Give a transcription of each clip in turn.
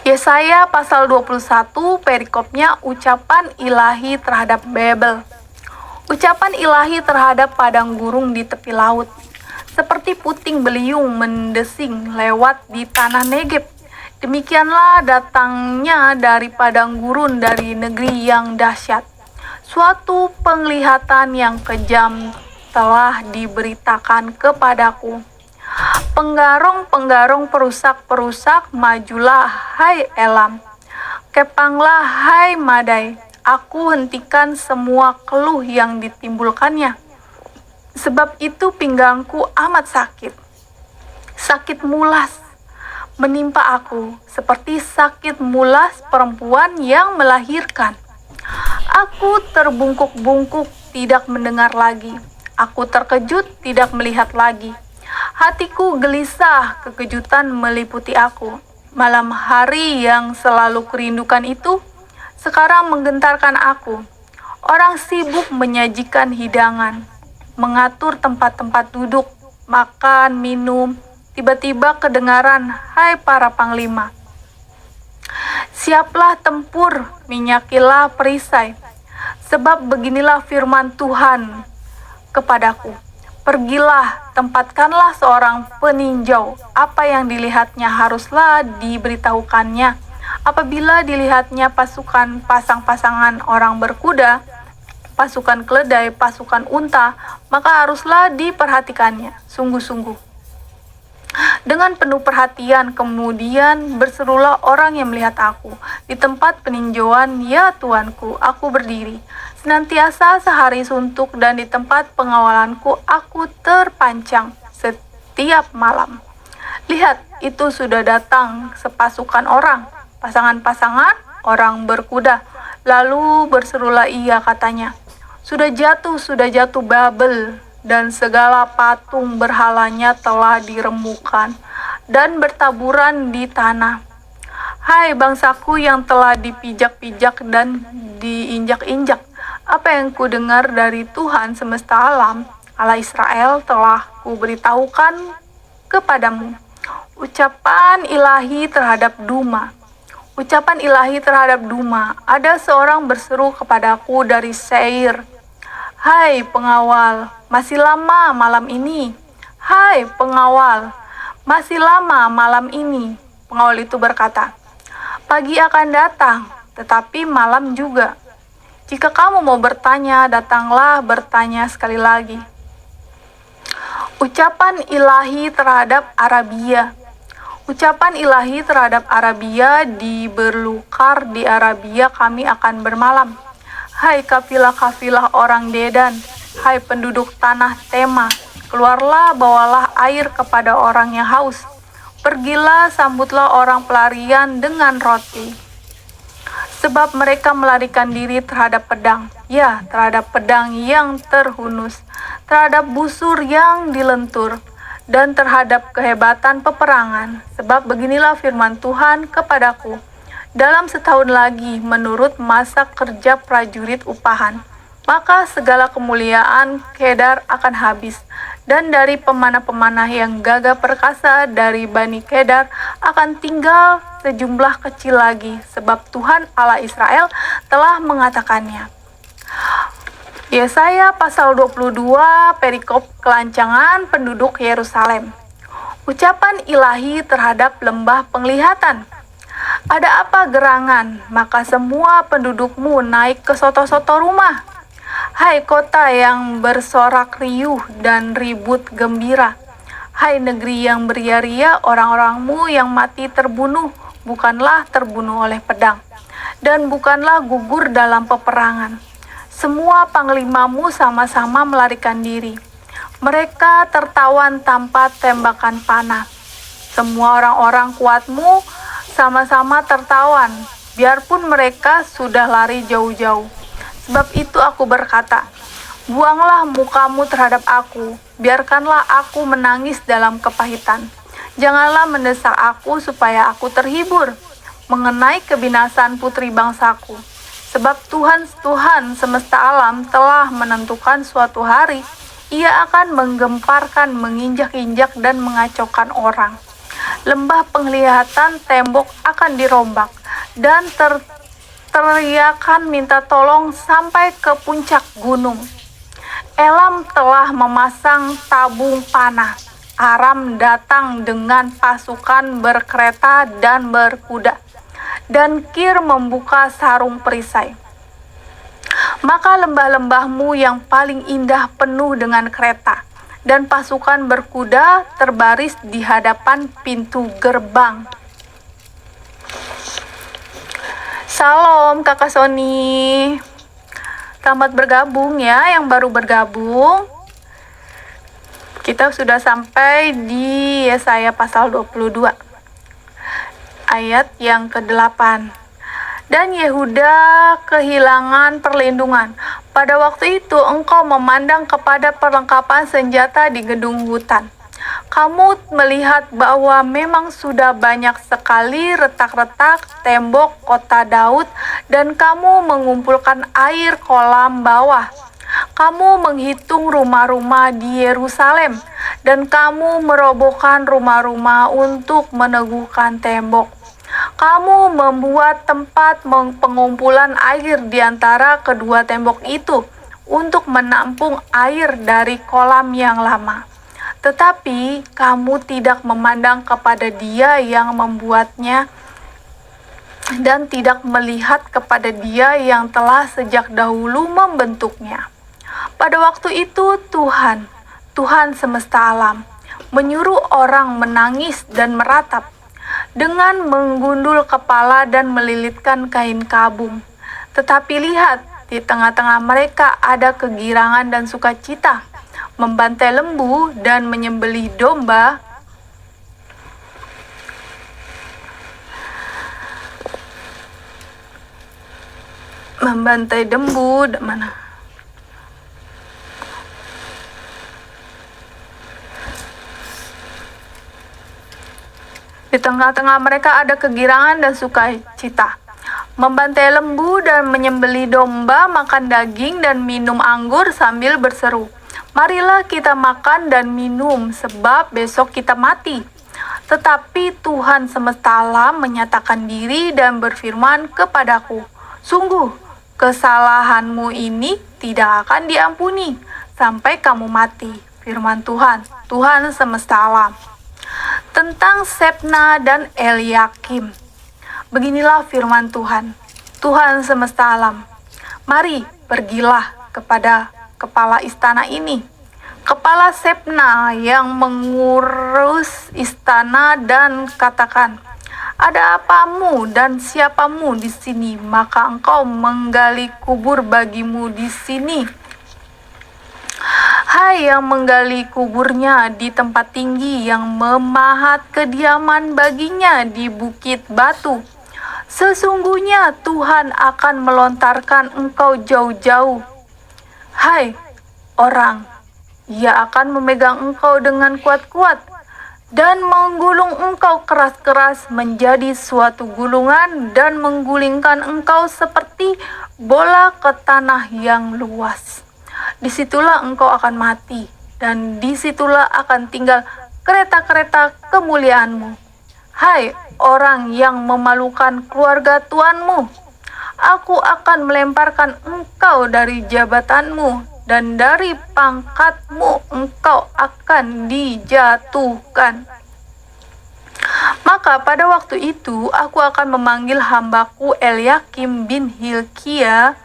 Yesaya pasal 21 perikopnya ucapan ilahi terhadap Babel. Ucapan ilahi terhadap padang gurun di tepi laut. Seperti puting beliung mendesing lewat di tanah Negeb. Demikianlah datangnya dari padang gurun dari negeri yang dahsyat. Suatu penglihatan yang kejam telah diberitakan kepadaku. Penggarong-penggarong perusak-perusak, majulah, hai Elam. Kepanglah, hai Madai. Aku hentikan semua keluh yang ditimbulkannya. Sebab itu pinggangku amat sakit. Sakit mulas menimpa aku, seperti sakit mulas perempuan yang melahirkan. Aku terbungkuk-bungkuk, tidak mendengar lagi. Aku terkejut, tidak melihat lagi. Hatiku gelisah, kekejutan meliputi aku. Malam hari yang selalu kerindukan itu sekarang menggentarkan aku. Orang sibuk menyajikan hidangan, mengatur tempat-tempat duduk, makan, minum. Tiba-tiba kedengaran, hai para panglima. Siaplah tempur, minyakilah perisai. Sebab beginilah firman Tuhan kepadaku. Pergilah, tempatkanlah seorang peninjau. Apa yang dilihatnya haruslah diberitahukannya. Apabila dilihatnya pasukan pasang-pasangan orang berkuda, pasukan keledai, pasukan unta, maka haruslah diperhatikannya sungguh-sungguh. Dengan penuh perhatian kemudian berserulah orang yang melihat aku. Di tempat peninjauan, ya Tuanku, aku berdiri. Senantiasa sehari suntuk dan di tempat pengawalanku aku terpancang setiap malam. Lihat, itu sudah datang sepasukan orang, pasangan-pasangan orang berkuda. Lalu berserulah ia katanya, sudah jatuh Babel, dan segala patung berhalanya telah diremukkan dan bertaburan di tanah. Hai bangsaku yang telah dipijak-pijak dan diinjak-injak, apa yang ku dengar dari Tuhan semesta alam, Allah Israel telah kuberitahukan kepadamu. Ucapan ilahi terhadap Duma. Ucapan ilahi terhadap Duma. Ada seorang berseru kepadaku dari Seir, hai pengawal, masih lama malam ini. Hai pengawal, masih lama malam ini. Pengawal itu berkata, pagi akan datang, tetapi malam juga. Jika kamu mau bertanya, datanglah bertanya sekali lagi. Ucapan ilahi terhadap Arabia. Ucapan ilahi terhadap Arabia. Di Berlukar di Arabia kami akan bermalam. Hai kafilah-kafilah orang Dedan, hai penduduk tanah Tema, keluarlah bawalah air kepada orang yang haus. Pergilah sambutlah orang pelarian dengan roti. Sebab mereka melarikan diri terhadap pedang, ya terhadap pedang yang terhunus, terhadap busur yang dilentur, dan terhadap kehebatan peperangan. Sebab beginilah firman Tuhan kepadaku. Dalam setahun lagi, menurut masa kerja prajurit upahan, maka segala kemuliaan Kedar akan habis, dan dari pemanah-pemanah yang gagah perkasa dari Bani Kedar akan tinggal sejumlah kecil lagi, sebab Tuhan Allah Israel telah mengatakannya. Yesaya pasal 22 perikop kelancangan penduduk Yerusalem. Ucapan ilahi terhadap lembah penglihatan. Ada apa gerangan, maka semua pendudukmu naik ke soto-soto rumah. Hai kota yang bersorak riuh dan ribut gembira. Hai negeri yang beria-ria, orang-orangmu yang mati terbunuh, bukanlah terbunuh oleh pedang, dan bukanlah gugur dalam peperangan. Semua panglimamu sama-sama melarikan diri. Mereka tertawan tanpa tembakan panah. Semua orang-orang kuatmu sama-sama tertawan, biarpun mereka sudah lari jauh-jauh. Sebab itu aku berkata, buanglah mukamu terhadap aku, biarkanlah aku menangis dalam kepahitan. Janganlah mendesak aku supaya aku terhibur, mengenai kebinasan putri bangsaku. Sebab Tuhan semesta alam telah menentukan suatu hari, ia akan menggemparkan, menginjak-injak dan mengacaukan orang. lembah penglihatan tembok akan dirombak, dan teriakan minta tolong sampai ke puncak gunung. Elam telah memasang tabung panah. Aram datang dengan pasukan berkereta dan berkuda, dan Kir membuka sarung perisai. Maka lembah-lembahmu yang paling indah penuh dengan kereta, dan pasukan berkuda terbaris di hadapan pintu gerbang. Salam Kakak Sony. Selamat bergabung ya yang baru bergabung. Kita sudah sampai di Yesaya pasal 22. Ayat yang ke-8. Dan Yehuda kehilangan perlindungan. Pada waktu itu engkau memandang kepada perlengkapan senjata di gedung hutan. Kamu melihat bahwa memang sudah banyak sekali retak-retak tembok kota Daud, dan kamu mengumpulkan air kolam bawah. Kamu menghitung rumah-rumah di Yerusalem, dan kamu merobohkan rumah-rumah untuk meneguhkan tembok. Kamu membuat tempat pengumpulan air di antara kedua tembok itu untuk menampung air dari kolam yang lama. Tetapi kamu tidak memandang kepada Dia yang membuatnya, dan tidak melihat kepada Dia yang telah sejak dahulu membentuknya. Pada waktu itu Tuhan semesta alam, menyuruh orang menangis dan meratap, dengan menggundul kepala dan melilitkan kain kabung. Tetapi lihat, di tengah-tengah mereka ada kegirangan dan sukacita, membantai lembu dan menyembelih domba, membantai lembu dan mana? Di tengah-tengah mereka ada kegirangan dan sukacita, membantai lembu dan menyembelih domba, makan daging dan minum anggur sambil berseru, marilah kita makan dan minum, sebab besok kita mati. Tetapi Tuhan semesta alam menyatakan diri dan berfirman kepadaku, sungguh, kesalahanmu ini tidak akan diampuni sampai kamu mati. Firman Tuhan, Tuhan semesta alam. Tentang Sebna dan Eliakim. Beginilah firman Tuhan, Tuhan semesta alam. Mari, pergilah kepada kepala istana ini, kepala Sebna yang mengurus istana, dan katakan, ada apamu dan siapamu di sini, maka engkau menggali kubur bagimu di sini. Hai yang menggali kuburnya di tempat tinggi, yang memahat kediaman baginya di bukit batu. Sesungguhnya Tuhan akan melontarkan engkau jauh-jauh. Hai orang, Ia akan memegang engkau dengan kuat-kuat, dan menggulung engkau keras-keras menjadi suatu gulungan, dan menggulingkan engkau seperti bola ke tanah yang luas. Disitulah engkau akan mati, dan disitulah akan tinggal kereta-kereta kemuliaanmu. Hai orang yang memalukan keluarga tuanmu, aku akan melemparkan engkau dari jabatanmu, dan dari pangkatmu engkau akan dijatuhkan. Maka pada waktu itu aku akan memanggil hambaku Eliakim bin Hilkia.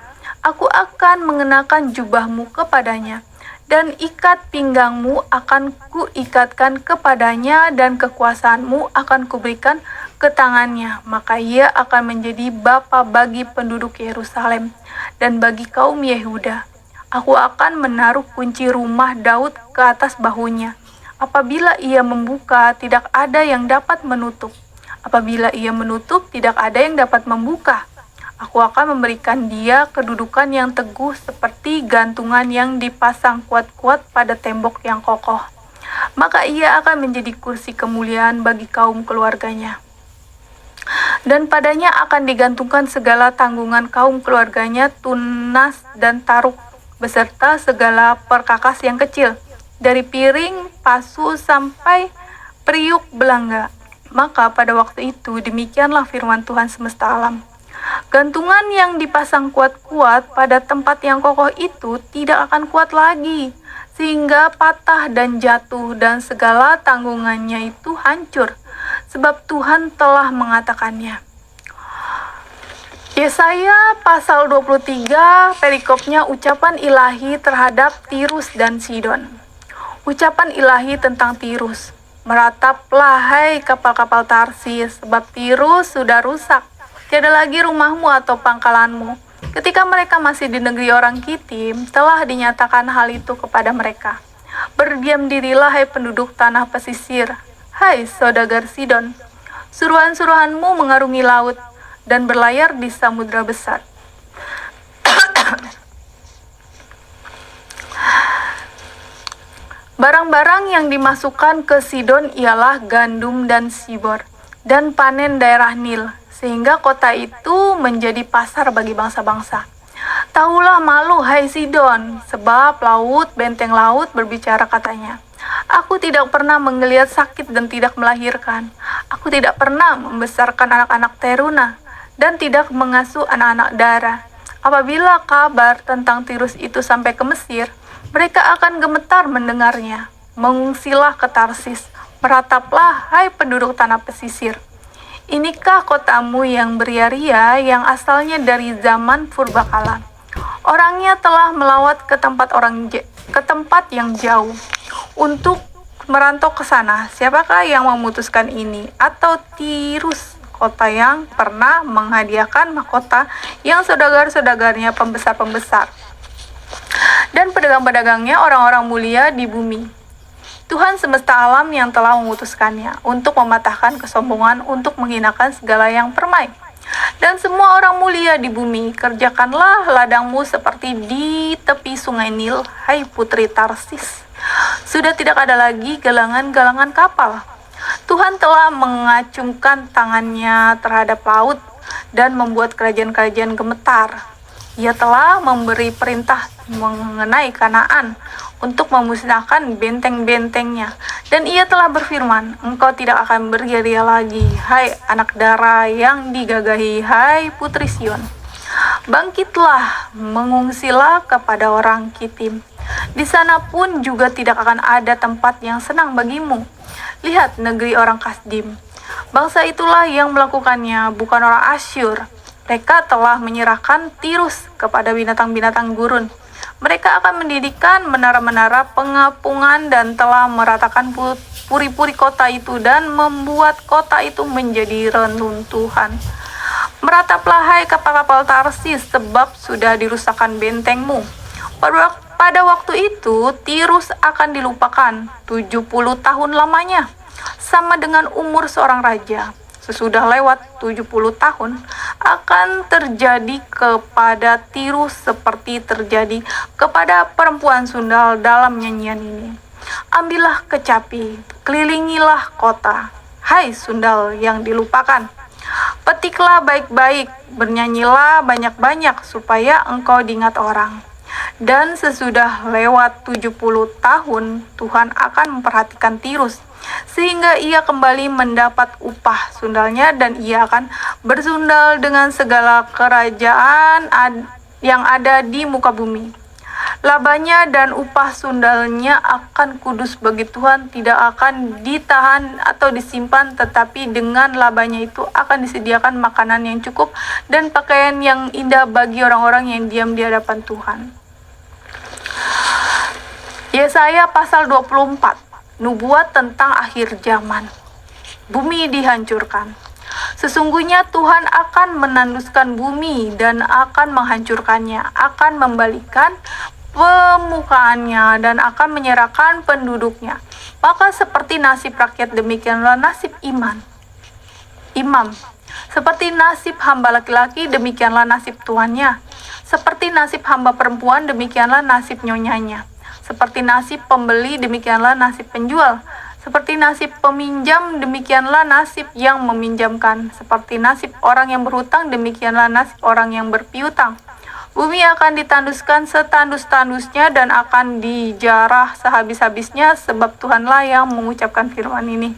Aku akan mengenakan jubahmu kepadanya, dan ikat pinggangmu akan kuikatkan kepadanya, dan kekuasaanmu akan kuberikan ke tangannya. Maka ia akan menjadi bapa bagi penduduk Yerusalem dan bagi kaum Yehuda. Aku akan menaruh kunci rumah Daud ke atas bahunya. Apabila ia membuka, tidak ada yang dapat menutup. Apabila ia menutup, tidak ada yang dapat membuka. Aku akan memberikan dia kedudukan yang teguh seperti gantungan yang dipasang kuat-kuat pada tembok yang kokoh. Maka ia akan menjadi kursi kemuliaan bagi kaum keluarganya. Dan padanya akan digantungkan segala tanggungan kaum keluarganya, tunas dan taruk, beserta segala perkakas yang kecil, dari piring, pasu, sampai periuk belanga. Maka pada waktu itu demikianlah firman Tuhan semesta alam. Gantungan yang dipasang kuat-kuat pada tempat yang kokoh itu tidak akan kuat lagi, sehingga patah dan jatuh dan segala tanggungannya itu hancur, sebab Tuhan telah mengatakannya. Yesaya pasal 23 perikopnya ucapan ilahi terhadap Tirus dan Sidon. Ucapan ilahi tentang Tirus. Merataplah hai kapal-kapal Tarsis, sebab Tirus sudah rusak. Tiada lagi rumahmu atau pangkalanmu. Ketika mereka masih di negeri orang Kitim, telah dinyatakan hal itu kepada mereka. Berdiam dirilah hai penduduk tanah pesisir, hai saudagar Sidon. Suruhan-suruhanmu mengarungi laut dan berlayar di samudra besar. Barang-barang yang dimasukkan ke Sidon ialah gandum dan sibor, dan panen daerah Nil, sehingga kota itu menjadi pasar bagi bangsa-bangsa. Tahulah malu, hai Sidon, sebab laut, benteng laut berbicara katanya. Aku tidak pernah menggeliat sakit dan tidak melahirkan. Aku tidak pernah membesarkan anak-anak teruna, dan tidak mengasuh anak-anak dara. Apabila kabar tentang Tirus itu sampai ke Mesir, mereka akan gemetar mendengarnya. Mengungsilah ke Tarsis, merataplah hai penduduk tanah pesisir. Inikah kotamu yang beria-ria yang asalnya dari zaman purbakala? Orangnya telah melawat ke tempat yang jauh untuk merantau ke sana. Siapakah yang memutuskan ini? Atau Tirus, kota yang pernah menghadiahkan mahkota yang saudagar-saudagarnya pembesar-pembesar dan pedagang-pedagangnya orang-orang mulia di bumi. Tuhan semesta alam yang telah memutuskannya untuk mematahkan kesombongan, untuk menghinakan segala yang permai. Dan semua orang mulia di bumi, kerjakanlah ladangmu seperti di tepi sungai Nil, hai putri Tarsis. Sudah tidak ada lagi galangan-galangan kapal. Tuhan telah mengacungkan tangannya terhadap laut dan membuat kerajaan-kerajaan gemetar. Ia telah memberi perintah mengenai Kanaan untuk memusnahkan benteng-bentengnya. Dan ia telah berfirman, engkau tidak akan beria-ria lagi, hai anak dara yang digagahi, hai putri Sion. Bangkitlah, mengungsilah kepada orang Kitim. Di sana pun juga tidak akan ada tempat yang senang bagimu. Lihat negeri orang Kasdim. Bangsa itulah yang melakukannya, bukan orang Asyur. Mereka telah menyerahkan Tirus kepada binatang-binatang gurun. Mereka akan mendirikan menara-menara pengapungan dan telah meratakan puri-puri kota itu dan membuat kota itu menjadi reruntuhan. Merataplah hai kapal-kapal Tarsis, sebab sudah dirusakkan bentengmu. Pada waktu itu Tirus akan dilupakan 70 tahun lamanya, sama dengan umur seorang raja. Sesudah lewat 70 tahun, akan terjadi kepada Tirus seperti terjadi kepada perempuan sundal dalam nyanyian ini. Ambillah kecapi, kelilingilah kota, hai sundal yang dilupakan. Petiklah baik-baik, bernyanyilah banyak-banyak supaya engkau diingat orang. Dan sesudah lewat 70 tahun, Tuhan akan memperhatikan Tirus, sehingga ia kembali mendapat upah sundalnya, dan ia akan bersundal dengan segala kerajaan yang ada di muka bumi. Labanya dan upah sundalnya akan kudus bagi Tuhan, tidak akan ditahan atau disimpan, tetapi dengan labanya itu akan disediakan makanan yang cukup dan pakaian yang indah bagi orang-orang yang diam di hadapan Tuhan. Yesaya pasal 24, nubuat tentang akhir zaman. Bumi dihancurkan. Sesungguhnya Tuhan akan menanduskan bumi dan akan menghancurkannya, akan membalikan pemukaannya dan akan menyerahkan penduduknya. Maka seperti nasib rakyat, demikianlah nasib imam. Seperti nasib hamba laki-laki, demikianlah nasib tuannya. Seperti nasib hamba perempuan, demikianlah nasib nyonyanya. Seperti nasib pembeli, demikianlah nasib penjual. Seperti nasib peminjam, demikianlah nasib yang meminjamkan. Seperti nasib orang yang berhutang, demikianlah nasib orang yang berpiutang. Bumi akan ditanduskan setandus-tandusnya dan akan dijarah sehabis-habisnya, sebab Tuhanlah yang mengucapkan firman ini.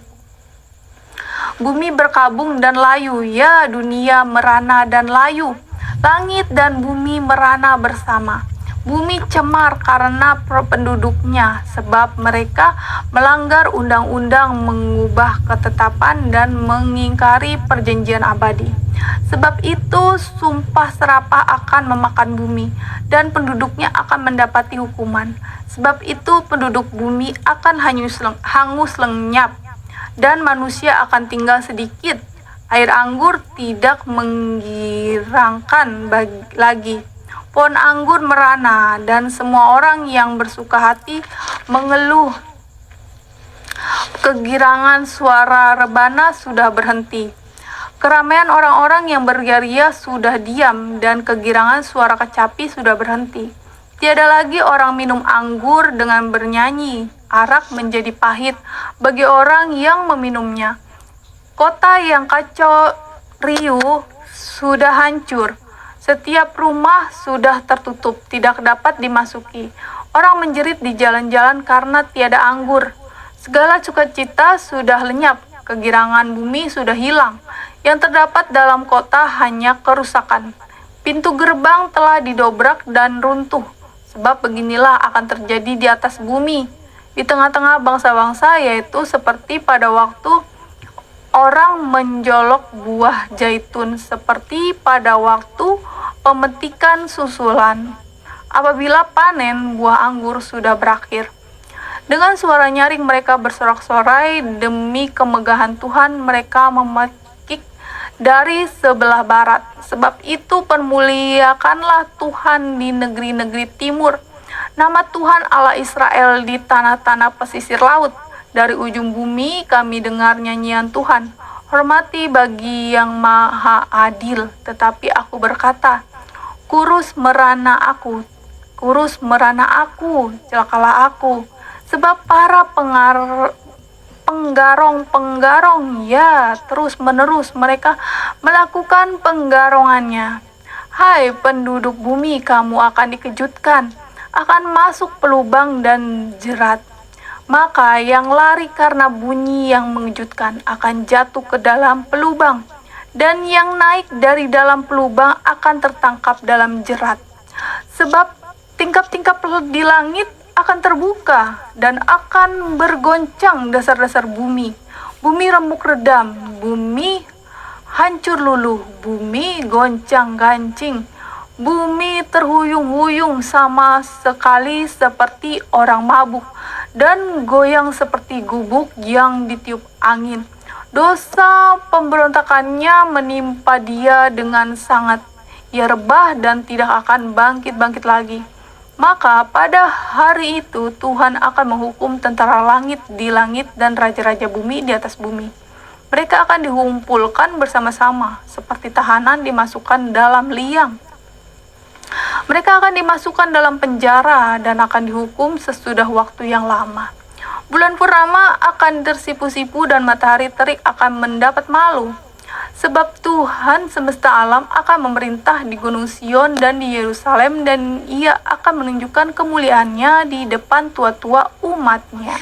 Bumi berkabung dan layu, ya dunia merana dan layu. Langit dan bumi merana bersama. Bumi cemar karena penduduknya, sebab mereka melanggar undang-undang, mengubah ketetapan, dan mengingkari perjanjian abadi. Sebab itu sumpah serapah akan memakan bumi, dan penduduknya akan mendapati hukuman. Sebab itu penduduk bumi akan hangus lenyap, dan manusia akan tinggal sedikit. Air anggur tidak menggirangkan lagi. Pohon anggur merana, dan semua orang yang bersuka hati mengeluh. Kegirangan suara rebana sudah berhenti. Keramaian orang-orang yang bergeria sudah diam, dan kegirangan suara kecapi sudah berhenti. Tiada lagi orang minum anggur dengan bernyanyi. Arak menjadi pahit bagi orang yang meminumnya. Kota yang kacau riuh sudah hancur. Setiap rumah sudah tertutup, tidak dapat dimasuki. Orang menjerit di jalan-jalan karena tiada anggur. Segala sukacita sudah lenyap, kegirangan bumi sudah hilang. Yang terdapat dalam kota hanya kerusakan. Pintu gerbang telah didobrak dan runtuh, sebab beginilah akan terjadi di atas bumi, di tengah-tengah bangsa-bangsa, yaitu seperti pada waktu orang menjolok buah zaitun, seperti pada waktu pemetikan susulan, apabila panen buah anggur sudah berakhir. Dengan suara nyaring mereka bersorak-sorai, demi kemegahan Tuhan mereka memekik dari sebelah barat. Sebab itu permuliakanlah Tuhan di negeri-negeri timur, nama Tuhan Allah Israel di tanah-tanah pesisir laut. Dari ujung bumi kami dengar nyanyian Tuhan. Hormati bagi yang maha adil. Tetapi aku berkata, kurus merana aku, celakalah aku. Sebab para penggarong, ya terus-menerus mereka melakukan penggarongannya. Hai penduduk bumi, kamu akan dikejutkan, akan masuk pelubang dan jerat. Maka yang lari karena bunyi yang mengejutkan akan jatuh ke dalam pelubang, dan yang naik dari dalam pelubang akan tertangkap dalam jerat. Sebab tingkap-tingkap di langit akan terbuka, dan akan bergoncang dasar-dasar bumi. Bumi remuk redam, bumi hancur luluh, bumi goncang-gancing, bumi terhuyung-huyung sama sekali seperti orang mabuk, dan goyang seperti gubuk yang ditiup angin. Dosa pemberontakannya menimpa dia dengan sangat. Ia rebah dan tidak akan bangkit-bangkit lagi. Maka pada hari itu Tuhan akan menghukum tentara langit di langit dan raja-raja bumi di atas bumi. Mereka akan dikumpulkan bersama-sama, seperti tahanan dimasukkan dalam liang. Mereka akan dimasukkan dalam penjara dan akan dihukum sesudah waktu yang lama. Bulan purnama akan tersipu-sipu dan matahari terik akan mendapat malu. Sebab Tuhan semesta alam akan memerintah di Gunung Sion dan di Yerusalem, dan ia akan menunjukkan kemuliaannya di depan tua-tua umatnya.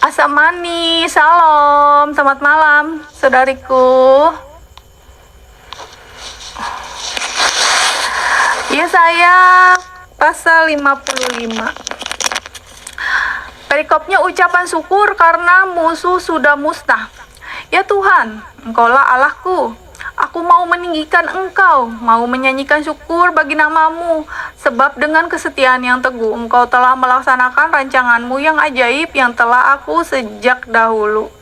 Asam manis, salam, selamat malam, saudariku. Yesaya pasal 55. Perikopnya ucapan syukur karena musuh sudah musnah. Ya Tuhan, Engkaulah Allahku. Aku mau meninggikan Engkau, mau menyanyikan syukur bagi nama-Mu, sebab dengan kesetiaan yang teguh Engkau telah melaksanakan rancangan-Mu yang ajaib yang telah aku sejak dahulu.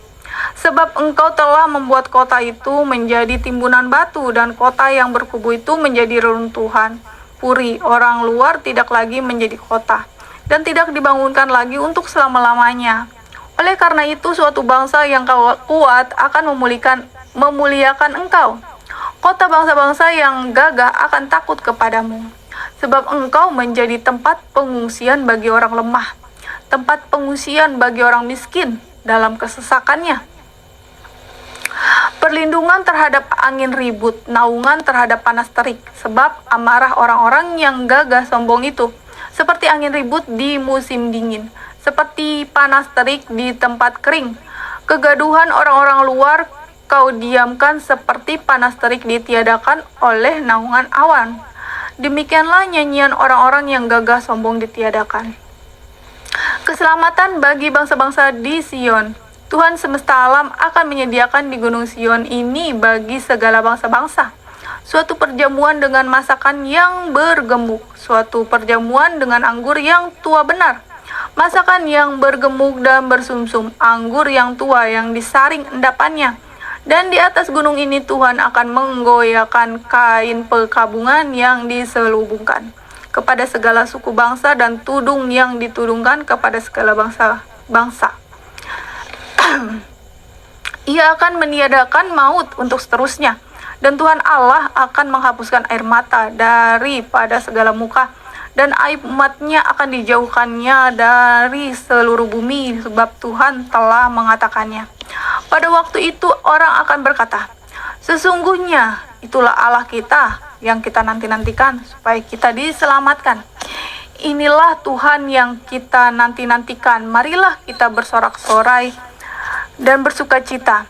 Sebab Engkau telah membuat kota itu menjadi timbunan batu, dan kota yang berkubu itu menjadi reruntuhan. Puri, orang luar tidak lagi menjadi kota, dan tidak dibangunkan lagi untuk selama-lamanya. Oleh karena itu suatu bangsa yang kuat akan memuliakan Engkau. Kota bangsa-bangsa yang gagah akan takut kepadamu. Sebab Engkau menjadi tempat pengungsian bagi orang lemah, tempat pengungsian bagi orang miskin dalam kesesakannya. Perlindungan terhadap angin ribut, naungan terhadap panas terik. Sebab amarah orang-orang yang gagah sombong itu seperti angin ribut di musim dingin, seperti panas terik di tempat kering. Kegaduhan orang-orang luar kau diamkan seperti panas terik ditiadakan oleh naungan awan. Demikianlah nyanyian orang-orang yang gagah sombong ditiadakan. Keselamatan bagi bangsa-bangsa di Sion. Tuhan semesta alam akan menyediakan di Gunung Sion ini bagi segala bangsa-bangsa suatu perjamuan dengan masakan yang bergemuk, suatu perjamuan dengan anggur yang tua benar, masakan yang bergemuk dan bersumsum, anggur yang tua yang disaring endapannya. Dan di atas gunung ini Tuhan akan menggoyahkan kain perkabungan yang diselubungkan kepada segala suku bangsa dan tudung yang ditudungkan kepada segala bangsa-bangsa. Ia akan meniadakan maut untuk seterusnya, dan Tuhan Allah akan menghapuskan air mata daripada segala muka, dan aib umatnya akan dijauhkannya dari seluruh bumi, sebab Tuhan telah mengatakannya. Pada waktu itu orang akan berkata, sesungguhnya itulah Allah kita yang kita nanti-nantikan supaya kita diselamatkan. Inilah Tuhan yang kita nanti-nantikan. Marilah kita bersorak-sorai dan bersukacita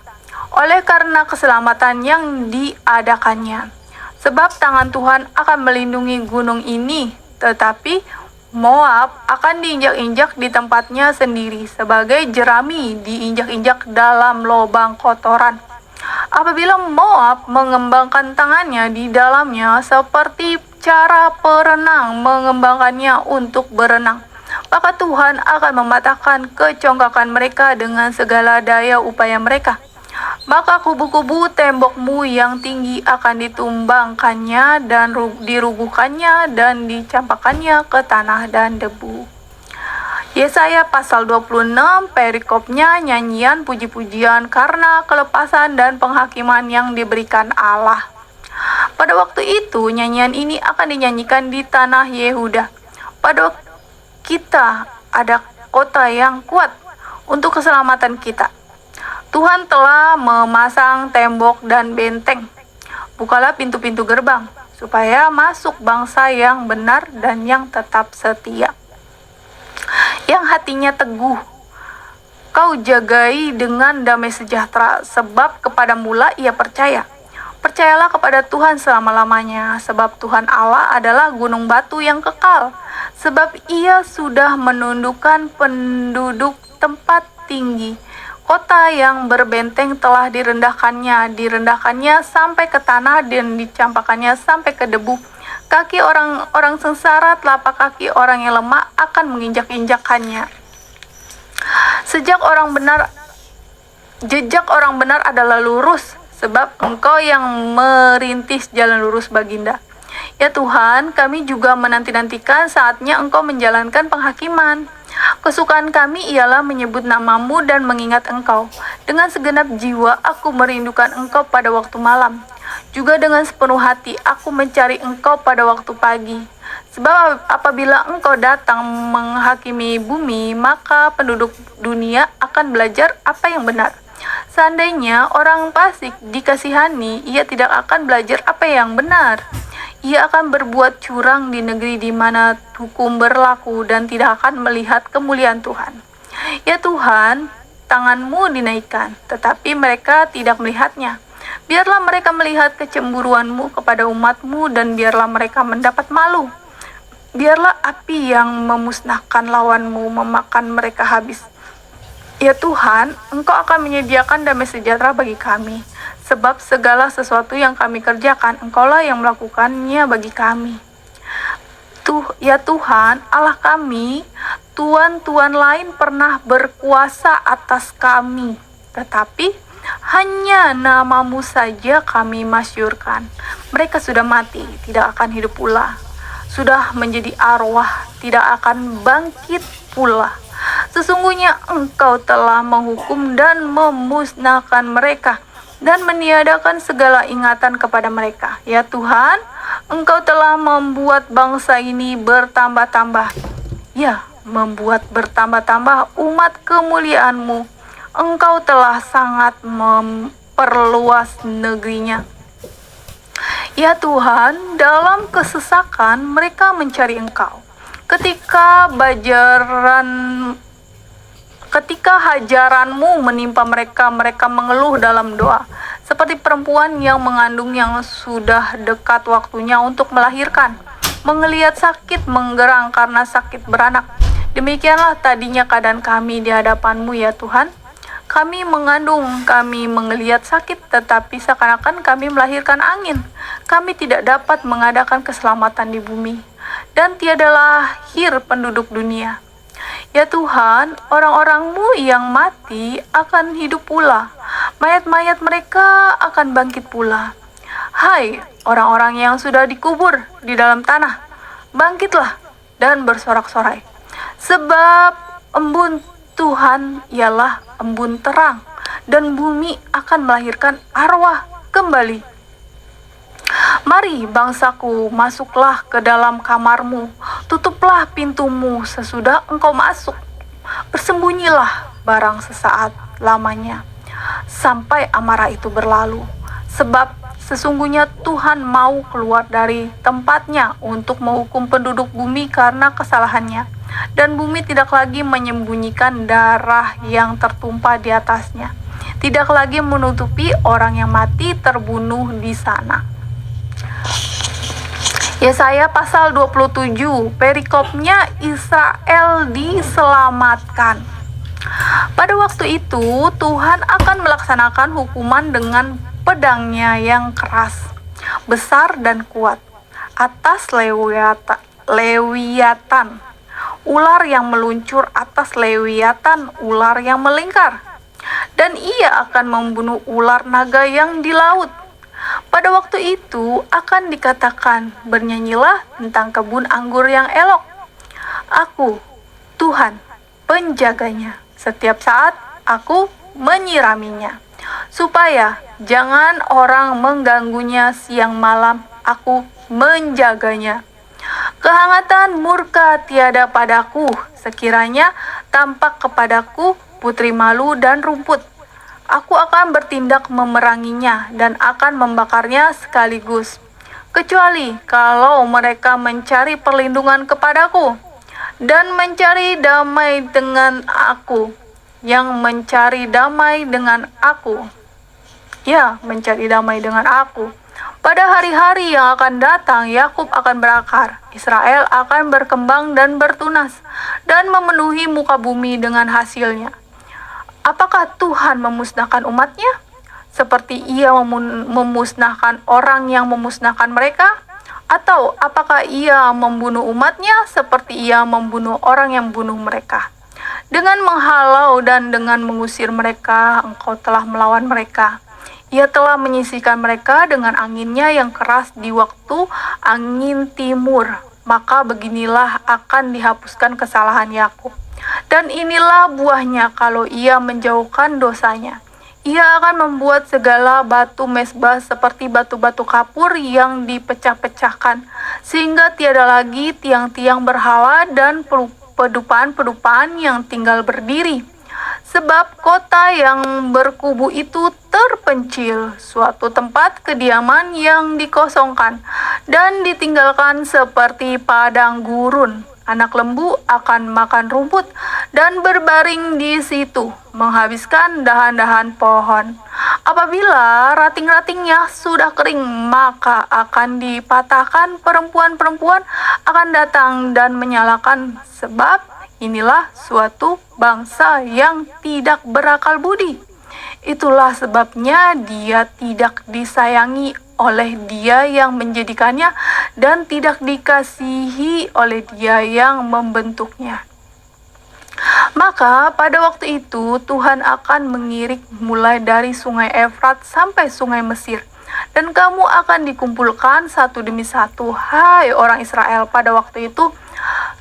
oleh karena keselamatan yang diadakannya. Sebab tangan Tuhan akan melindungi gunung ini, tetapi Moab akan diinjak-injak di tempatnya sendiri, sebagai jerami diinjak-injak dalam lubang kotoran. Apabila Moab mengembangkan tangannya di dalamnya seperti cara perenang mengembangkannya untuk berenang, maka Tuhan akan mematahkan kecongkakan mereka dengan segala daya upaya mereka. Maka kubu-kubu tembokmu yang tinggi akan ditumbangkannya dan dirubuhkannya dan dicampakkannya ke tanah dan debu. Yesaya pasal 26, perikopnya nyanyian puji-pujian karena kelepasan dan penghakiman yang diberikan Allah. Pada waktu itu nyanyian ini akan dinyanyikan di tanah Yehuda. Pada kita ada kota yang kuat untuk keselamatan kita. Tuhan telah memasang tembok dan benteng. Bukalah pintu-pintu gerbang, supaya masuk bangsa yang benar dan yang tetap setia, yang hatinya teguh. Kau jagai dengan damai sejahtera, sebab kepada mula ia percaya. Percayalah kepada Tuhan selama-lamanya, sebab Tuhan Allah adalah gunung batu yang kekal. Sebab ia sudah menundukkan penduduk tempat tinggi. Kota yang berbenteng telah direndahkannya sampai ke tanah dan dicampakkannya sampai ke debu. Kaki orang-orang sengsara, telapak kaki orang yang lemah akan menginjak-injakkannya. Jejak orang benar adalah lurus, sebab Engkau yang merintis jalan lurus baginda. Ya Tuhan, kami juga menanti-nantikan saatnya Engkau menjalankan penghakiman. Kesukaan kami ialah menyebut nama-Mu dan mengingat Engkau. Dengan segenap jiwa aku merindukan Engkau pada waktu malam. Juga dengan sepenuh hati aku mencari Engkau pada waktu pagi. Sebab apabila Engkau datang menghakimi bumi, maka penduduk dunia akan belajar apa yang benar. Seandainya orang fasik dikasihani, ia tidak akan belajar apa yang benar. Ia akan berbuat curang di negeri di mana hukum berlaku dan tidak akan melihat kemuliaan Tuhan. Ya Tuhan, tangan-Mu dinaikkan, tetapi mereka tidak melihatnya. Biarlah mereka melihat kecemburuan-Mu kepada umat-Mu dan biarlah mereka mendapat malu. Biarlah api yang memusnahkan lawan-Mu memakan mereka habis. Ya Tuhan, Engkau akan menyediakan damai sejahtera bagi kami. Sebab segala sesuatu yang kami kerjakan, Engkaulah yang melakukannya bagi kami. Ya Tuhan, Allah kami, tuan-tuan lain pernah berkuasa atas kami, tetapi hanya nama-Mu saja kami masyurkan. Mereka sudah mati, tidak akan hidup pula. Sudah menjadi arwah, tidak akan bangkit pula. Sesungguhnya Engkau telah menghukum dan memusnahkan mereka, dan meniadakan segala ingatan kepada mereka. Ya Tuhan, Engkau telah membuat bangsa ini bertambah-tambah. Ya, membuat bertambah-tambah umat kemuliaan-Mu. Engkau telah sangat memperluas negerinya. Ya Tuhan, dalam kesesakan mereka mencari Engkau. Ketika bajaran Ketika hajaranmu menimpa mereka, mereka mengeluh dalam doa, seperti perempuan yang mengandung yang sudah dekat waktunya untuk melahirkan, menggeliat sakit menggerang karena sakit beranak. Demikianlah tadinya keadaan kami di hadapan-Mu ya Tuhan. Kami mengandung, kami menggeliat sakit, tetapi seakan-akan kami melahirkan angin. Kami tidak dapat mengadakan keselamatan di bumi, dan tiada lahir penduduk dunia. Ya Tuhan, orang-orang-Mu yang mati akan hidup pula. Mayat-mayat mereka akan bangkit pula. Hai, orang-orang yang sudah dikubur di dalam tanah, bangkitlah dan bersorak-sorai. Sebab embun Tuhan ialah embun terang, dan bumi akan melahirkan arwah kembali. Mari bangsaku, masuklah ke dalam kamarmu, tutuplah pintumu sesudah engkau masuk. Bersembunyilah barang sesaat lamanya, sampai amarah itu berlalu. Sebab sesungguhnya Tuhan mau keluar dari tempatnya untuk menghukum penduduk bumi karena kesalahannya. Dan bumi tidak lagi menyembunyikan darah yang tertumpah di atasnya. Tidak lagi menutupi orang yang mati terbunuh di sana. Yesaya pasal 27, perikopnya Israel diselamatkan. Pada waktu itu, Tuhan akan melaksanakan hukuman dengan pedangnya yang keras, besar dan kuat, atas Lewiatan, ular yang meluncur atas Lewiatan, ular yang melingkar. Dan ia akan membunuh ular naga yang di laut. Pada waktu itu akan dikatakan, bernyanyilah tentang kebun anggur yang elok. Aku, Tuhan, penjaganya. Setiap saat aku menyiraminya, supaya jangan orang mengganggunya siang malam. Aku menjaganya. Kehangatan murka tiada padaku, sekiranya tampak kepadaku putri malu dan rumput. Aku akan bertindak memeranginya dan akan membakarnya sekaligus. Kecuali kalau mereka mencari perlindungan kepadaku dan mencari damai dengan aku. Yang mencari damai dengan aku. Ya, mencari damai dengan aku. Pada hari-hari yang akan datang, Yakub akan berakar, Israel akan berkembang dan bertunas, dan memenuhi muka bumi dengan hasilnya. Apakah Tuhan memusnahkan umatnya? Seperti ia memusnahkan orang yang memusnahkan mereka? Atau apakah ia membunuh umatnya seperti ia membunuh orang yang membunuh mereka? Dengan menghalau dan dengan mengusir mereka, engkau telah melawan mereka. Ia telah menyisihkan mereka dengan anginnya yang keras di waktu angin timur. Maka beginilah akan dihapuskan kesalahan Yakub. Dan inilah buahnya kalau ia menjauhkan dosanya. Ia akan membuat segala batu mesbah seperti batu-batu kapur yang dipecah-pecahkan, sehingga tiada lagi tiang-tiang berhala dan pedupaan-pedupaan yang tinggal berdiri. Sebab kota yang berkubu itu terpencil, suatu tempat kediaman yang dikosongkan dan ditinggalkan seperti padang gurun. Anak lembu akan makan rumput dan berbaring di situ, menghabiskan dahan-dahan pohon. Apabila rating-ratingnya sudah kering, maka akan dipatahkan. Perempuan-perempuan akan datang dan menyalakan, sebab inilah suatu bangsa yang tidak berakal budi. Itulah sebabnya dia tidak disayangi oleh dia yang menjadikannya dan tidak dikasihi oleh dia yang membentuknya. Maka pada waktu itu Tuhan akan mengirik mulai dari sungai Efrat sampai sungai Mesir, dan kamu akan dikumpulkan satu demi satu, hai orang Israel. Pada waktu itu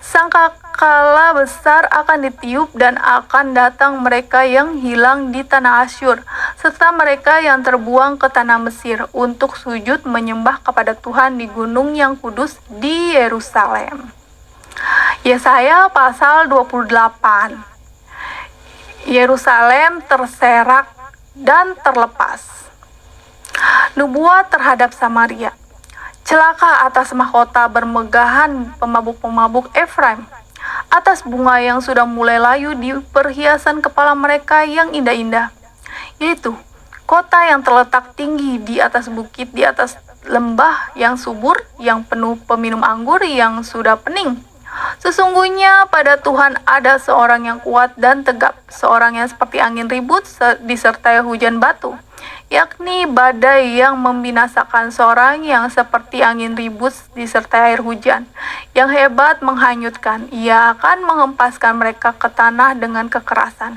sangkakala besar akan ditiup dan akan datang mereka yang hilang di tanah Asyur, serta mereka yang terbuang ke tanah Mesir untuk sujud menyembah kepada Tuhan di gunung yang kudus di Yerusalem. Yesaya pasal 28. Yerusalem terserak dan terlepas. Nubuat terhadap Samaria. Celaka atas mahkota bermegahan pemabuk-pemabuk Efraim. atas bunga yang sudah mulai layu di perhiasan kepala mereka yang indah-indah, yaitu kota yang terletak tinggi di atas bukit, di atas lembah yang subur, yang penuh peminum anggur yang sudah pening. Sesungguhnya pada Tuhan ada seorang yang kuat dan tegap, seorang yang seperti angin ribut disertai hujan batu, yakni badai yang membinasakan, seorang yang seperti angin ribut disertai air hujan, yang hebat menghanyutkan. Ia akan menghempaskan mereka ke tanah dengan kekerasan.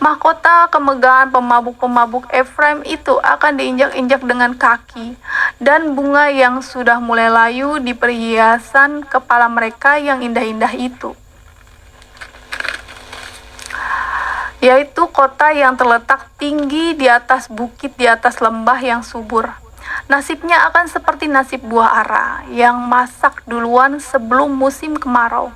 Mahkota kemegahan pemabuk-pemabuk Efraim itu akan diinjak-injak dengan kaki, dan bunga yang sudah mulai layu di perhiasan kepala mereka yang indah-indah itu, yaitu kota yang terletak tinggi di atas bukit, di atas lembah yang subur. Nasibnya akan seperti nasib buah ara yang masak duluan sebelum musim kemarau.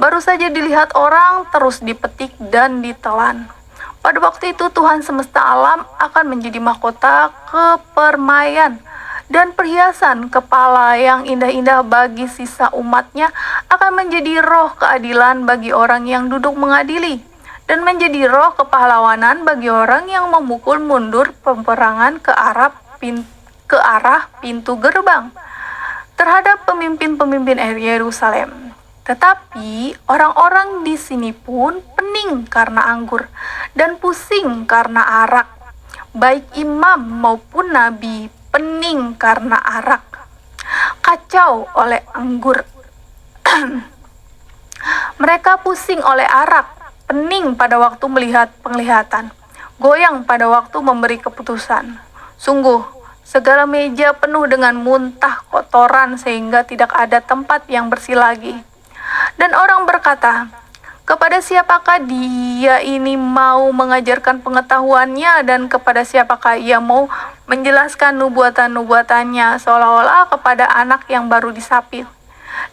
Baru saja dilihat orang, terus dipetik dan ditelan. Pada waktu itu Tuhan semesta alam akan menjadi mahkota kepermaian dan perhiasan kepala yang indah-indah bagi sisa umatnya, akan menjadi roh keadilan bagi orang yang duduk mengadili, dan menjadi roh kepahlawanan bagi orang yang memukul mundur peperangan ke arah pintu gerbang terhadap pemimpin-pemimpin Yerusalem. Tetapi orang-orang di sini pun pening karena anggur dan pusing karena arak. Baik imam maupun nabi pening karena arak, kacau oleh anggur. Mereka pusing oleh arak, pening pada waktu melihat penglihatan, goyang pada waktu memberi keputusan. Sungguh, segala meja penuh dengan muntah kotoran sehingga tidak ada tempat yang bersih lagi. Dan orang berkata, kepada siapakah dia ini mau mengajarkan pengetahuannya, dan kepada siapakah ia mau menjelaskan nubuatan-nubuatannya, seolah-olah kepada anak yang baru disapit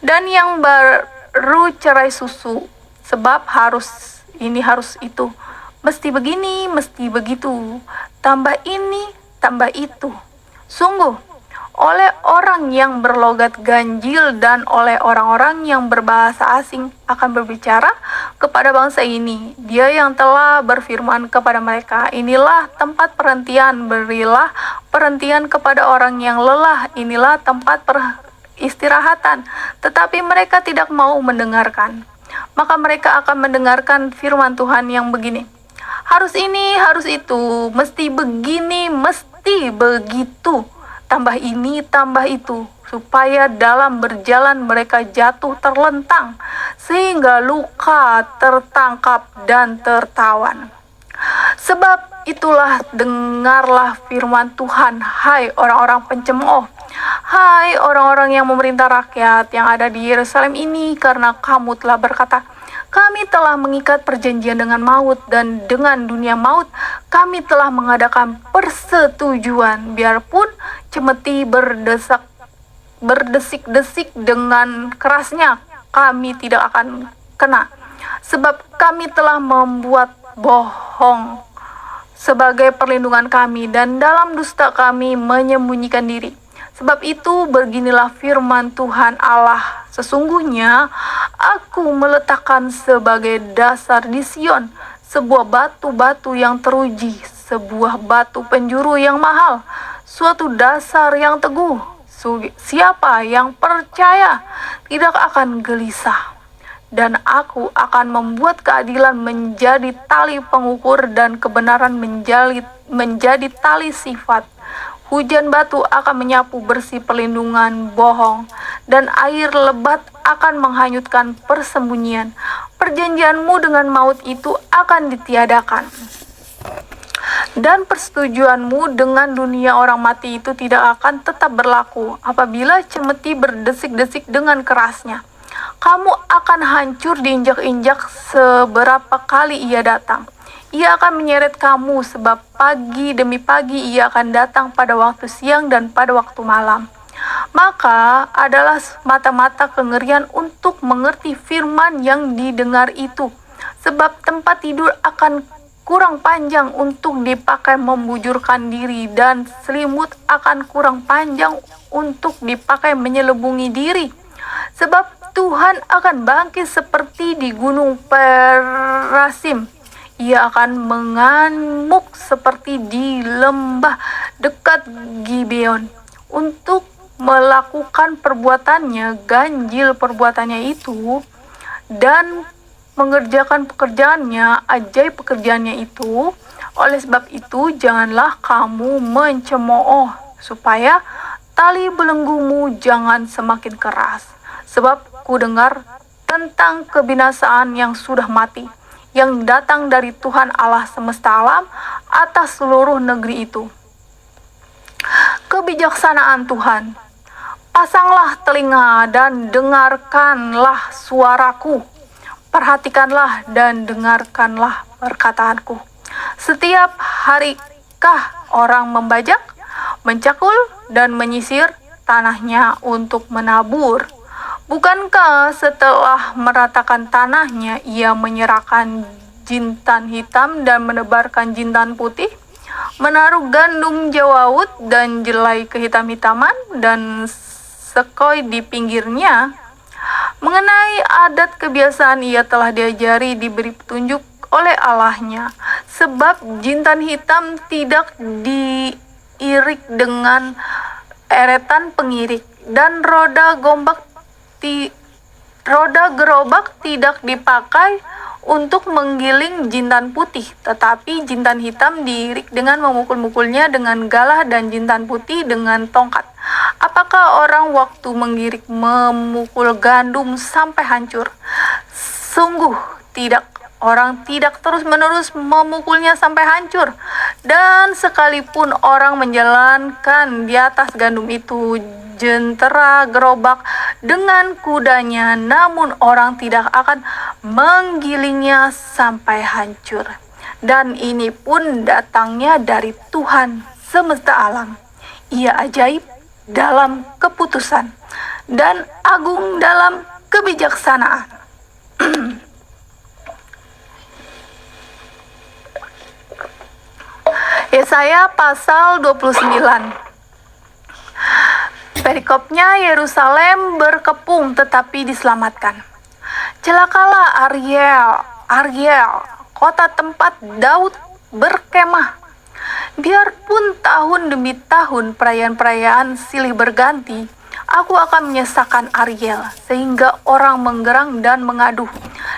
dan yang baru cerai susu, sebab harus ini, harus itu, mesti begini, mesti begitu, tambah ini, tambah itu. Sungguh, oleh orang yang berlogat ganjil dan oleh orang-orang yang berbahasa asing akan berbicara kepada bangsa ini. Dia yang telah berfirman kepada mereka, inilah tempat perhentian, berilah perhentian kepada orang yang lelah, inilah tempat peristirahatan. Tetapi mereka tidak mau mendengarkan. Maka mereka akan mendengarkan firman Tuhan yang begini, harus ini, harus itu, mesti begini, mesti begitu, tambah ini, tambah itu, supaya dalam berjalan mereka jatuh terlentang, sehingga luka, tertangkap, dan tertawan. Sebab itulah, dengarlah firman Tuhan, hai orang-orang pencemooh, hai orang-orang yang memerintah rakyat yang ada di Yerusalem ini, karena kamu telah berkata, kami telah mengikat perjanjian dengan maut, dan dengan dunia maut kami telah mengadakan persetujuan, biarpun cemeti berdesik-desik dengan kerasnya, kami tidak akan kena, sebab kami telah membuat bohong sebagai perlindungan kami, dan dalam dusta kami menyembunyikan diri. Sebab itu beginilah firman Tuhan Allah, sesungguhnya aku meletakkan sebagai dasar di Sion sebuah batu-batu yang teruji, sebuah batu penjuru yang mahal, suatu dasar yang teguh. Siapa yang percaya tidak akan gelisah. Dan aku akan membuat keadilan menjadi tali pengukur dan kebenaran menjadi tali sifat. Hujan batu akan menyapu bersih perlindungan bohong, dan air lebat akan menghanyutkan persembunyian. Perjanjianmu dengan maut itu akan ditiadakan, dan persetujuanmu dengan dunia orang mati itu tidak akan tetap berlaku. Apabila cemeti berdesik-desik dengan kerasnya, kamu akan hancur diinjak-injak seberapa kali ia datang. Ia akan menyeret kamu, sebab pagi demi pagi ia akan datang pada waktu siang dan pada waktu malam. Maka adalah mata-mata kengerian untuk mengerti firman yang didengar itu, sebab tempat tidur akan kurang panjang untuk dipakai membujurkan diri, dan selimut akan kurang panjang untuk dipakai menyelubungi diri. Sebab Tuhan akan bangkit seperti di gunung Perasim. Ia akan mengamuk seperti di lembah dekat Gibeon untuk melakukan perbuatannya, ganjil perbuatannya itu, dan mengerjakan pekerjaannya, ajaib pekerjaannya itu. Oleh sebab itu, janganlah kamu mencemooh, supaya tali belenggumu jangan semakin keras. Sebab ku dengar tentang kebinasaan yang sudah mati, yang datang dari Tuhan Allah semesta alam atas seluruh negeri itu. Kebijaksanaan Tuhan. Pasanglah telinga dan dengarkanlah suaraku. Perhatikanlah dan dengarkanlah perkataanku. Setiap harikah orang membajak, mencakul, dan menyisir tanahnya untuk menabur? Bukankah setelah meratakan tanahnya, ia menyerahkan jintan hitam dan menebarkan jintan putih, menaruh gandum jawawut dan jelai kehitam-hitaman dan sekoi di pinggirnya? Mengenai adat kebiasaan ia telah diajari, diberi petunjuk oleh Allahnya, sebab jintan hitam tidak diirik dengan eretan pengirik, dan roda gerobak tidak dipakai untuk menggiling jintan putih, tetapi jintan hitam diirik dengan memukul-mukulnya dengan galah dan jintan putih dengan tongkat. Apakah orang waktu menggirik memukul gandum sampai hancur? Sungguh tidak. Orang tidak terus-menerus memukulnya sampai hancur. Dan sekalipun orang menjalankan di atas gandum itu jentera gerobak dengan kudanya, namun orang tidak akan menggilingnya sampai hancur. Dan ini pun datangnya dari Tuhan semesta alam. Ia ajaib dalam keputusan dan agung dalam kebijaksanaan. Yesaya pasal 29. Perikopnya, Yerusalem berkepung tetapi diselamatkan. Celakalah Ariel, kota tempat Daud berkemah. Biarpun tahun demi tahun perayaan-perayaan silih berganti, aku akan menyesakan Ariel, sehingga orang menggerang dan mengaduh.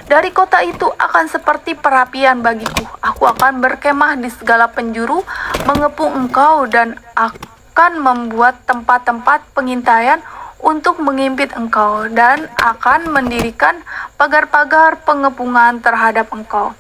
Dari kota itu akan seperti perapian bagiku. Aku akan berkemah di segala penjuru, mengepung engkau, dan akan membuat tempat-tempat pengintaian untuk mengimpit engkau, dan akan mendirikan pagar-pagar pengepungan terhadap engkau.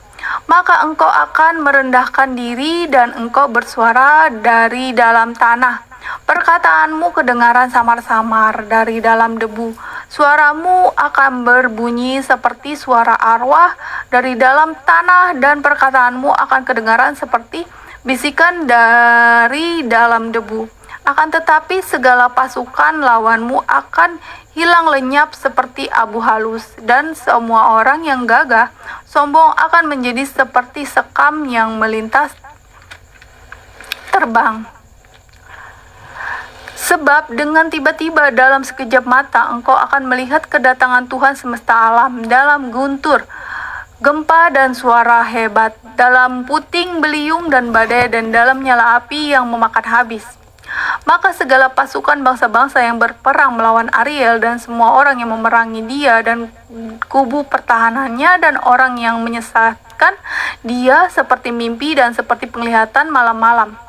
Maka engkau akan merendahkan diri dan engkau bersuara dari dalam tanah. Perkataanmu kedengaran samar-samar dari dalam debu. Suaramu akan berbunyi seperti suara arwah dari dalam tanah, dan perkataanmu akan kedengaran seperti bisikan dari dalam debu. Akan tetapi segala pasukan lawanmu akan hilang lenyap seperti abu halus, dan semua orang yang gagah sombong akan menjadi seperti sekam yang melintas terbang. Sebab dengan tiba-tiba dalam sekejap mata engkau akan melihat kedatangan Tuhan semesta alam dalam guntur, gempa dan suara hebat, dalam puting beliung dan badai, dan dalam nyala api yang memakan habis. Maka segala pasukan bangsa-bangsa yang berperang melawan Ariel dan semua orang yang memerangi dia dan kubu pertahanannya dan orang yang menyesatkan dia seperti mimpi dan seperti penglihatan malam-malam.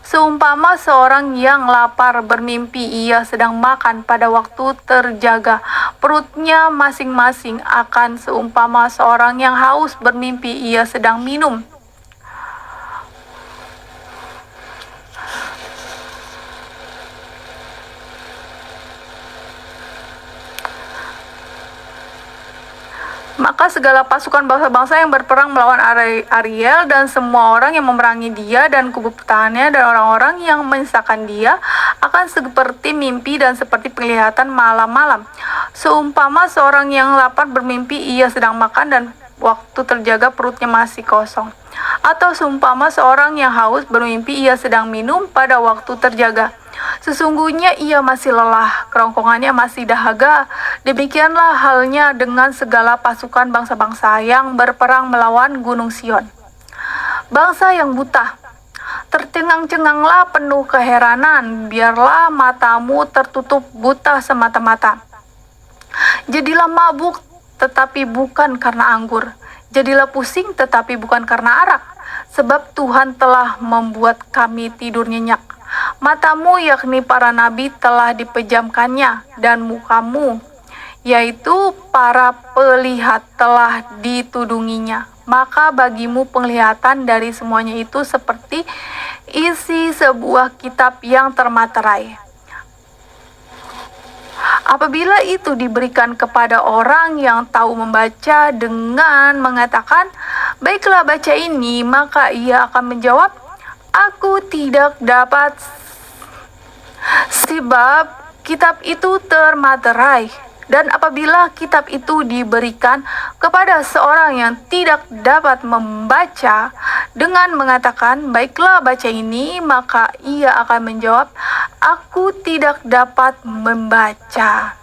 Seumpama seorang yang lapar bermimpi ia sedang makan pada waktu terjaga, perutnya masing-masing akan seumpama seorang yang haus bermimpi ia sedang minum. Maka segala pasukan bangsa-bangsa yang berperang melawan Ariel dan semua orang yang memerangi dia dan kubu pertahanannya dan orang-orang yang menyesakan dia akan seperti mimpi dan seperti penglihatan malam-malam. Seumpama seorang yang lapar bermimpi ia sedang makan dan waktu terjaga perutnya masih kosong. Atau seumpama seorang yang haus bermimpi ia sedang minum pada waktu terjaga. Sesungguhnya ia masih lelah, kerongkongannya masih dahaga, Demikianlah halnya dengan segala pasukan bangsa-bangsa yang berperang melawan Gunung Sion. Bangsa yang buta, tercengang-cenganglah penuh keheranan, biarlah matamu tertutup buta semata-mata. Jadilah mabuk, tetapi bukan karena anggur. Jadilah pusing, tetapi bukan karena arak. Sebab Tuhan telah membuat kami tidur nyenyak. Matamu, yakni para nabi, telah dipejamkannya, dan mukamu, yaitu para pelihat, telah ditudunginya. Maka bagimu penglihatan dari semuanya itu seperti isi sebuah kitab yang termaterai. Apabila itu diberikan kepada orang yang tahu membaca dengan mengatakan, "Baiklah, baca ini," maka ia akan menjawab, "Aku tidak dapat, sebab kitab itu termaterai." Dan apabila kitab itu diberikan kepada seorang yang tidak dapat membaca dengan mengatakan, "Baiklah, baca ini," maka ia akan menjawab, "Aku tidak dapat membaca."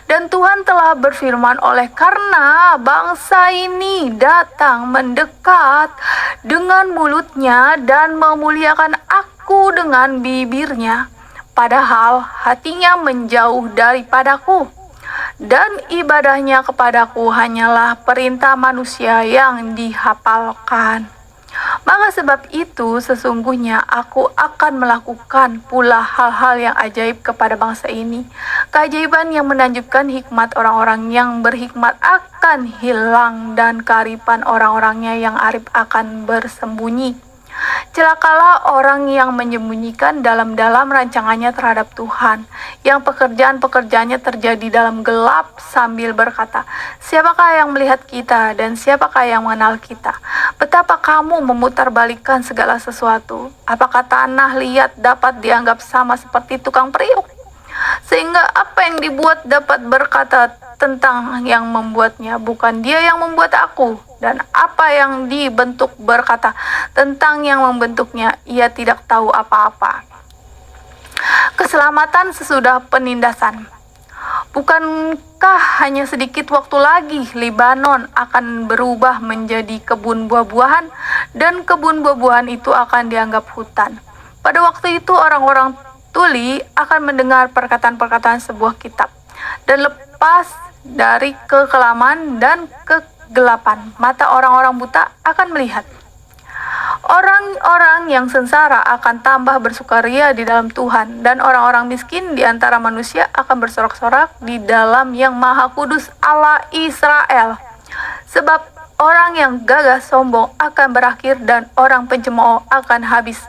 Dan Tuhan telah berfirman, "Oleh karena bangsa ini datang mendekat dengan mulutnya dan memuliakan Aku dengan bibirnya, padahal hatinya menjauh daripadaku, dan ibadahnya kepadaku hanyalah perintah manusia yang dihafalkan. Maka sebab itu sesungguhnya Aku akan melakukan pula hal-hal yang ajaib kepada bangsa ini. Keajaiban yang menakjubkan, hikmat orang-orang yang berhikmat akan hilang, dan kearifan orang-orangnya yang arif akan bersembunyi. Celakalah orang yang menyembunyikan dalam-dalam rancangannya terhadap Tuhan, yang pekerjaan-pekerjaannya terjadi dalam gelap sambil berkata, "Siapakah yang melihat kita dan siapakah yang mengenal kita?" Betapa kamu memutarbalikkan segala sesuatu. Apakah tanah liat dapat dianggap sama seperti tukang periuk? Sehingga apa yang dibuat dapat berkata tentang yang membuatnya, "Bukan dia yang membuat aku." Dan apa yang dibentuk berkata tentang yang membentuknya, "Ia tidak tahu apa-apa." Keselamatan sesudah penindasan. Bukankah hanya sedikit waktu lagi Libanon akan berubah menjadi kebun buah-buahan, dan kebun buah-buahan itu akan dianggap hutan? Pada waktu itu orang-orang tuli akan mendengar perkataan-perkataan sebuah kitab, dan lepas dari kekelaman dan kegelapan, mata orang-orang buta akan melihat. Orang-orang yang sengsara akan tambah bersukaria di dalam Tuhan, dan orang-orang miskin di antara manusia akan bersorak-sorak di dalam Yang Maha Kudus Allah Israel. Sebab orang yang gagah sombong akan berakhir, dan orang pencemooh akan habis,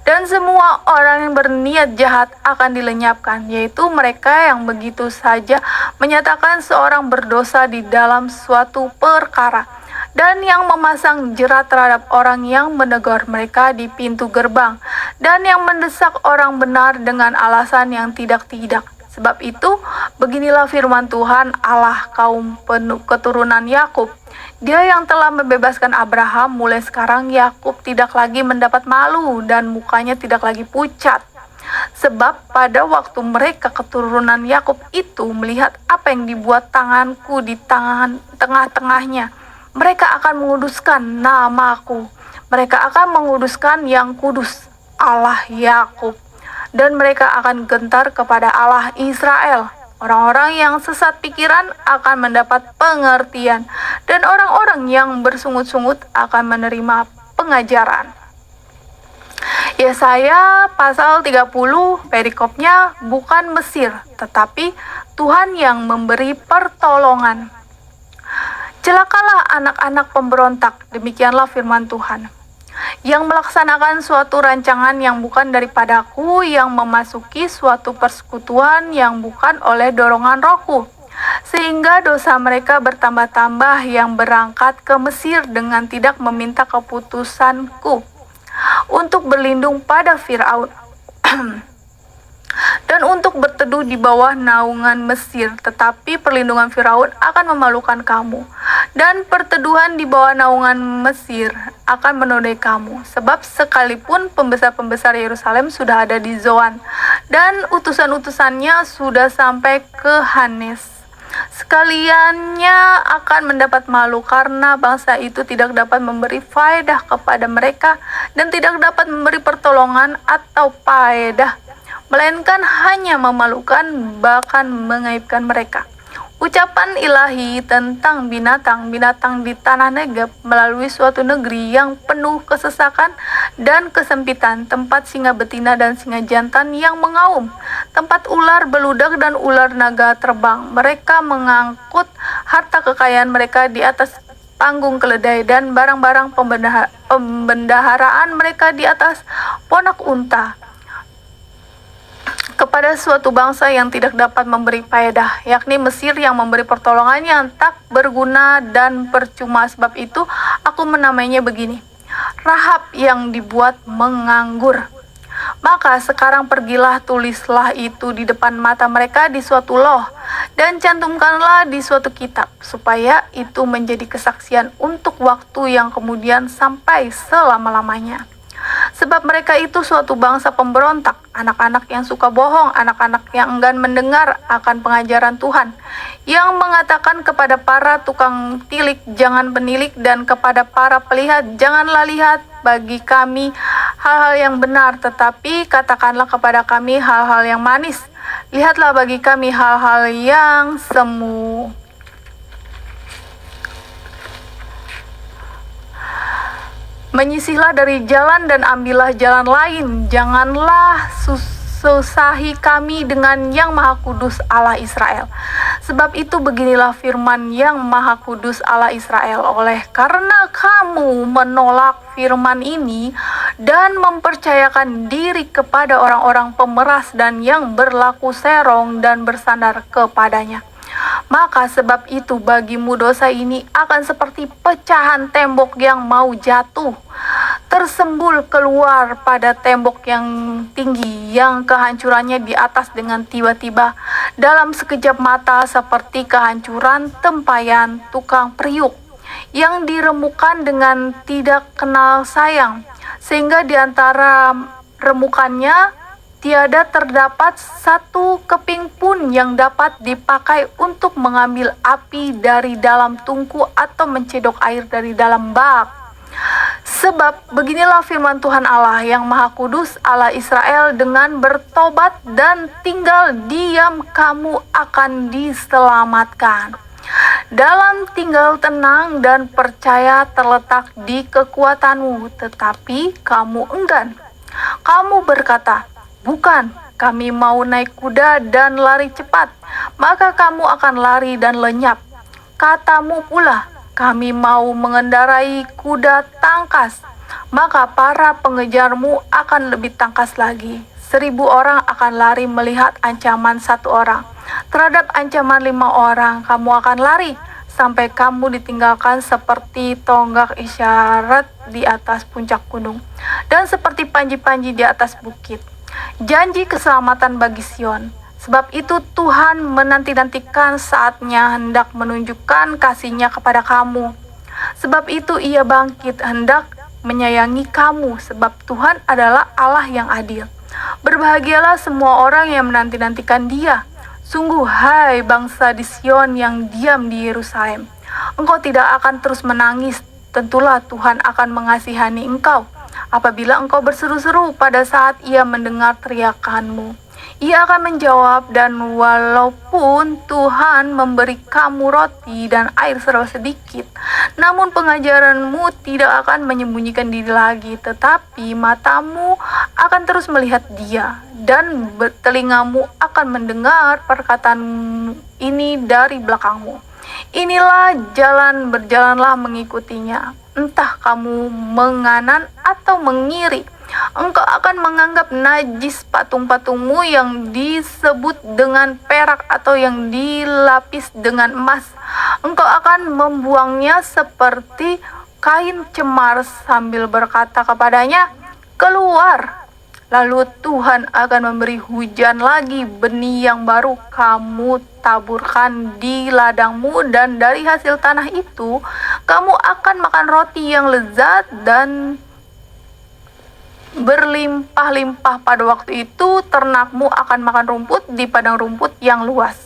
dan semua orang yang berniat jahat akan dilenyapkan, yaitu mereka yang begitu saja menyatakan seorang berdosa di dalam suatu perkara, dan yang memasang jerat terhadap orang yang menegur mereka di pintu gerbang, dan yang mendesak orang benar dengan alasan yang tidak-tidak. Sebab itu, beginilah firman Tuhan Allah kaum keturunan Yakub. Dia yang telah membebaskan Abraham, mulai sekarang Yakub tidak lagi mendapat malu, dan mukanya tidak lagi pucat. Sebab pada waktu mereka keturunan Yakub itu melihat apa yang dibuat tanganku di tengah-tengahnya, mereka akan menguduskan namaku. Mereka akan menguduskan yang kudus, Allah Yakub. Dan mereka akan gentar kepada Allah Israel. Orang-orang yang sesat pikiran akan mendapat pengertian, dan orang-orang yang bersungut-sungut akan menerima pengajaran. Yesaya pasal 30 perikopnya, bukan Mesir, tetapi Tuhan yang memberi pertolongan. Celakalah anak-anak pemberontak, demikianlah firman Tuhan, yang melaksanakan suatu rancangan yang bukan daripadaku, yang memasuki suatu persekutuan yang bukan oleh dorongan rohku, sehingga dosa mereka bertambah-tambah, yang berangkat ke Mesir dengan tidak meminta keputusanku, untuk berlindung pada Firaun dan untuk berteduh di bawah naungan Mesir. Tetapi perlindungan Firaun akan memalukan kamu, dan perteduhan di bawah naungan Mesir akan menodai kamu. Sebab sekalipun pembesar-pembesar Yerusalem sudah ada di Zoan, dan utusan-utusannya sudah sampai ke Hanes, Sekaliannya akan mendapat malu karena bangsa itu tidak dapat memberi faedah kepada mereka dan tidak dapat memberi pertolongan atau faedah, melainkan hanya memalukan bahkan mengaibkan mereka. Ucapan ilahi tentang binatang-binatang di tanah Negeb melalui suatu negeri yang penuh kesesakan dan kesempitan, tempat singa betina dan singa jantan yang mengaum, tempat ular beludak dan ular naga terbang. Mereka mengangkut harta kekayaan mereka di atas panggung keledai dan barang-barang pembendaharaan mereka di atas ponak unta, kepada suatu bangsa yang tidak dapat memberi faedah, yakni Mesir yang memberi pertolongan yang tak berguna dan percuma. Sebab itu aku menamainya begini, Rahab yang dibuat menganggur. Maka sekarang pergilah, tulislah itu di depan mata mereka di suatu loh, dan cantumkanlah di suatu kitab, supaya itu menjadi kesaksian untuk waktu yang kemudian sampai selama-lamanya. Sebab mereka itu suatu bangsa pemberontak, anak-anak yang suka bohong, anak-anak yang enggan mendengar akan pengajaran Tuhan, yang mengatakan kepada para tukang tilik, jangan penilik, dan kepada para pelihat, janganlah lihat bagi kami hal-hal yang benar, tetapi katakanlah kepada kami hal-hal yang manis. Lihatlah bagi kami hal-hal yang semu. Menyisihlah dari jalan dan ambillah jalan lain. Janganlah susahi kami dengan yang Maha Kudus Allah Israel. Sebab itu beginilah firman yang Maha Kudus Allah Israel, oleh karena kamu menolak firman ini dan mempercayakan diri kepada orang-orang pemeras dan yang berlaku serong dan bersandar kepadanya, maka sebab itu bagimu dosa ini akan seperti pecahan tembok yang mau jatuh, tersembul keluar pada tembok yang tinggi, yang kehancurannya di atas dengan tiba-tiba, dalam sekejap mata, seperti kehancuran tempayan tukang periuk yang diremukan dengan tidak kenal sayang, sehingga di antara remukannya tiada terdapat satu keping pun yang dapat dipakai untuk mengambil api dari dalam tungku atau mencedok air dari dalam bak. Sebab beginilah firman Tuhan Allah yang Maha Kudus Allah Israel, dengan bertobat dan tinggal diam kamu akan diselamatkan. Dalam tinggal tenang dan percaya terletak di kekuatanmu, tetapi kamu enggan. Kamu berkata, bukan, kami mau naik kuda dan lari cepat, maka kamu akan lari dan lenyap. Katamu pula, kami mau mengendarai kuda tangkas, maka para pengejarmu akan lebih tangkas lagi. 1000 orang akan lari melihat ancaman 1 orang. Terhadap ancaman 5 orang kamu akan lari, sampai kamu ditinggalkan seperti tonggak isyarat di atas puncak gunung, dan seperti panji-panji di atas bukit. Janji keselamatan bagi Sion. Sebab itu Tuhan menanti-nantikan saatnya hendak menunjukkan kasih-Nya kepada kamu. Sebab itu Ia bangkit hendak menyayangi kamu, sebab Tuhan adalah Allah yang adil. Berbahagialah semua orang yang menanti-nantikan Dia. Sungguh, hai bangsa di Sion yang diam di Yerusalem, engkau tidak akan terus menangis. Tentulah Tuhan akan mengasihani engkau apabila engkau berseru-seru pada saat Ia mendengar teriakanmu. Ia akan menjawab, dan walaupun Tuhan memberi kamu roti dan air serba sedikit, namun pengajaranmu tidak akan menyembunyikan diri lagi, tetapi matamu akan terus melihat Dia, dan telingamu akan mendengar perkataan ini dari belakangmu. Inilah jalan, berjalanlah mengikutinya. Entah kamu menganan atau mengiri, engkau akan menganggap najis patung-patungmu yang disebut dengan perak atau yang dilapis dengan emas. Engkau akan membuangnya seperti kain cemar sambil berkata kepadanya, keluar. Lalu Tuhan akan memberi hujan lagi, benih yang baru kamu taburkan di ladangmu, dan dari hasil tanah itu kamu akan makan roti yang lezat dan berlimpah-limpah. Pada waktu itu ternakmu akan makan rumput di padang rumput yang luas.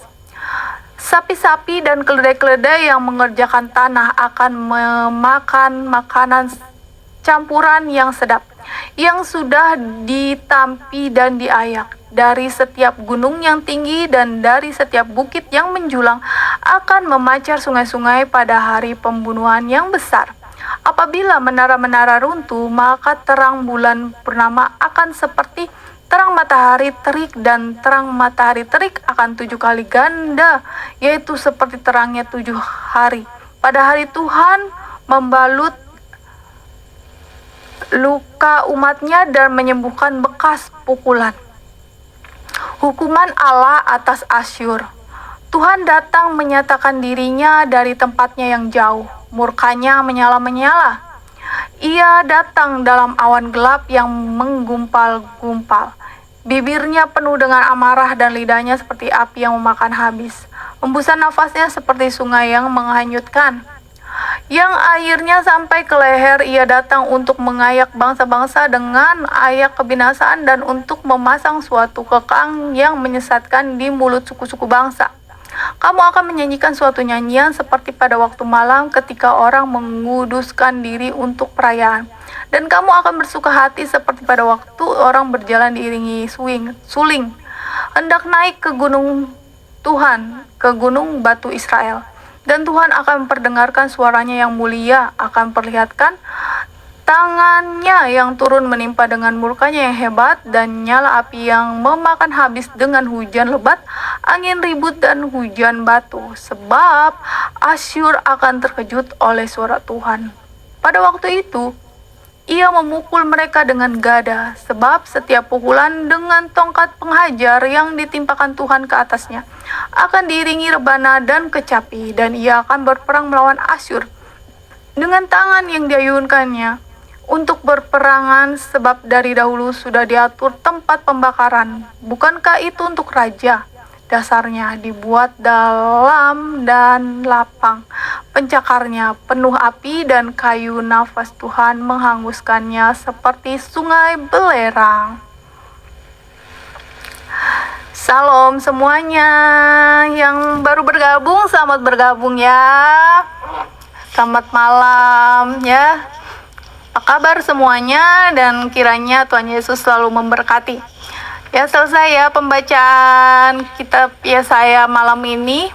Sapi-sapi dan keledai-keledai yang mengerjakan tanah akan memakan makanan campuran yang sedap, yang sudah ditampi dan diayak. Dari setiap gunung yang tinggi dan dari setiap bukit yang menjulang akan memancar sungai-sungai pada hari pembunuhan yang besar. Apabila menara-menara runtuh, maka terang bulan purnama akan seperti terang matahari terik, dan terang matahari terik akan 7 kali ganda, yaitu seperti terangnya 7 hari. Pada hari Tuhan membalut luka umatnya dan menyembuhkan bekas pukulan. Hukuman Allah atas Asyur. Tuhan datang menyatakan dirinya dari tempatnya yang jauh. Murkanya menyala-menyala. Ia datang dalam awan gelap yang menggumpal-gumpal. Bibirnya penuh dengan amarah dan lidahnya seperti api yang memakan habis. Hembusan nafasnya seperti sungai yang menghanyutkan. Yang airnya sampai ke leher, ia datang untuk mengayak bangsa-bangsa dengan ayak kebinasaan dan untuk memasang suatu kekang yang menyesatkan di mulut suku-suku bangsa. Kamu akan menyanyikan suatu nyanyian seperti pada waktu malam ketika orang menguduskan diri untuk perayaan. Dan kamu akan bersuka hati seperti pada waktu orang berjalan diiringi suling. Hendak naik ke gunung Tuhan, ke gunung batu Israel. Dan Tuhan akan memperdengarkan suaranya yang mulia, akan perlihatkan tangannya yang turun menimpa dengan murkanya yang hebat, dan nyala api yang memakan habis dengan hujan lebat, angin ribut dan hujan batu. Sebab Asyur akan terkejut oleh suara Tuhan. Pada waktu itu, ia memukul mereka dengan gada, sebab setiap pukulan dengan tongkat penghajar yang ditimpakan Tuhan ke atasnya akan diiringi rebana dan kecapi, dan ia akan berperang melawan Asyur dengan tangan yang diayunkannya untuk berperangan, sebab dari dahulu sudah diatur tempat pembakaran. Bukankah itu untuk raja? Dasarnya dibuat dalam dan lapang, pencakarnya penuh api, dan kayu nafas Tuhan menghanguskannya seperti sungai belerang. Salam semuanya yang baru bergabung, selamat bergabung ya. Selamat malam ya. Apa kabar semuanya, dan kiranya Tuhan Yesus selalu memberkati. Ya, selesai ya pembacaan kitab Yesaya malam ini.